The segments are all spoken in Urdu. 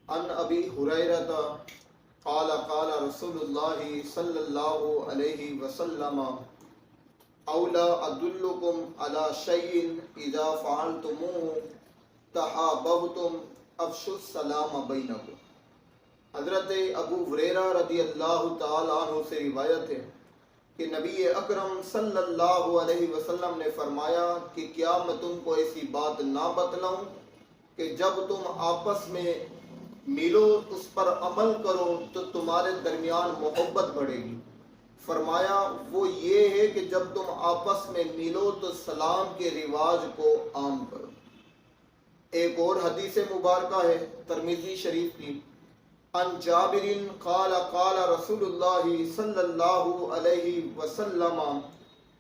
عن ابی ہریرہ قال قال رسول اللہ صلی اللہ علیہ وسلم اولا ادلکم علی شیء اذا فعلتموه تحاببتم افشوا السلام بینکم۔ حضرت ابو ہریرہ رضی اللہ تعالی عنہ سے روایت ہے کہ نبی اکرم صلی اللہ علیہ وسلم نے فرمایا کہ کیا میں تم کو ایسی بات نہ بتلاؤں کہ جب تم آپس میں ملو اس پر عمل کرو تو تمہارے درمیان محبت بڑھے گی۔ فرمایا وہ یہ ہے کہ جب تم آپس میں ملو تو سلام کے رواج کو عام کرو۔ ایک اور حدیث مبارکہ ہے ترمذی شریف کی، عن جابر قال قال رسول اللہ صلی اللہ علیہ وسلم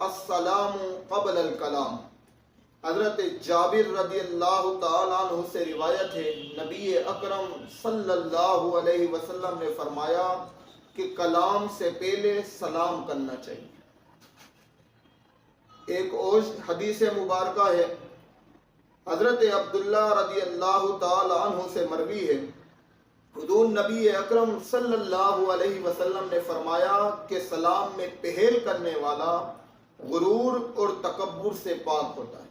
السلام قبل الکلام۔ حضرت جابر رضی اللہ تعالیٰ عنہ سے روایت ہے نبی اکرم صلی اللہ علیہ وسلم نے فرمایا کہ کلام سے پہلے سلام کرنا چاہیے۔ ایک اور حدیث مبارکہ ہے حضرت عبداللہ رضی اللہ تعالیٰ عنہ سے مروی ہے، حضور نبی اکرم صلی اللہ علیہ وسلم نے فرمایا کہ سلام میں پہل کرنے والا غرور اور تکبر سے پاک ہوتا ہے۔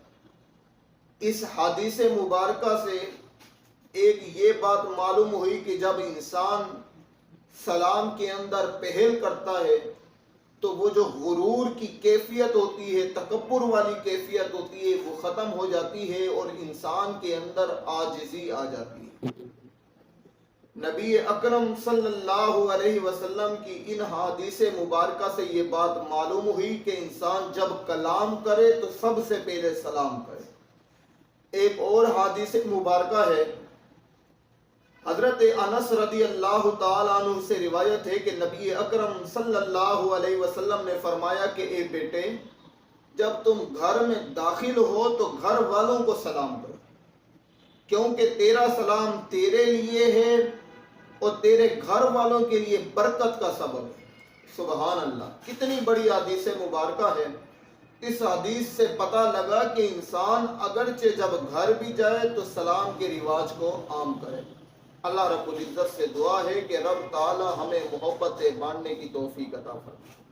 اس حدیث مبارکہ سے ایک یہ بات معلوم ہوئی کہ جب انسان سلام کے اندر پہل کرتا ہے تو وہ جو غرور کی کیفیت ہوتی ہے، تکبر والی کیفیت ہوتی ہے، وہ ختم ہو جاتی ہے اور انسان کے اندر عاجزی آ جاتی ہے۔ نبی اکرم صلی اللہ علیہ وسلم کی ان حدیث مبارکہ سے یہ بات معلوم ہوئی کہ انسان جب کلام کرے تو سب سے پہلے سلام کرے۔ ایک اور حدیث مبارکہ ہے حضرت انس رضی اللہ تعالیٰ عنہ سے روایت ہے کہ نبی اکرم صلی اللہ علیہ وسلم نے فرمایا کہ اے بیٹے، جب تم گھر میں داخل ہو تو گھر والوں کو سلام کرو، کیونکہ تیرا سلام تیرے لیے ہے اور تیرے گھر والوں کے لیے برکت کا سبب ہے۔ سبحان اللہ، کتنی بڑی حدیث مبارکہ ہے۔ اس حدیث سے پتہ لگا کہ انسان اگرچہ جب گھر بھی جائے تو سلام کے رواج کو عام کرے۔ اللہ رب العزت سے دعا ہے کہ رب تعالی ہمیں محبت بانٹنے کی توفیق عطا فرمائے۔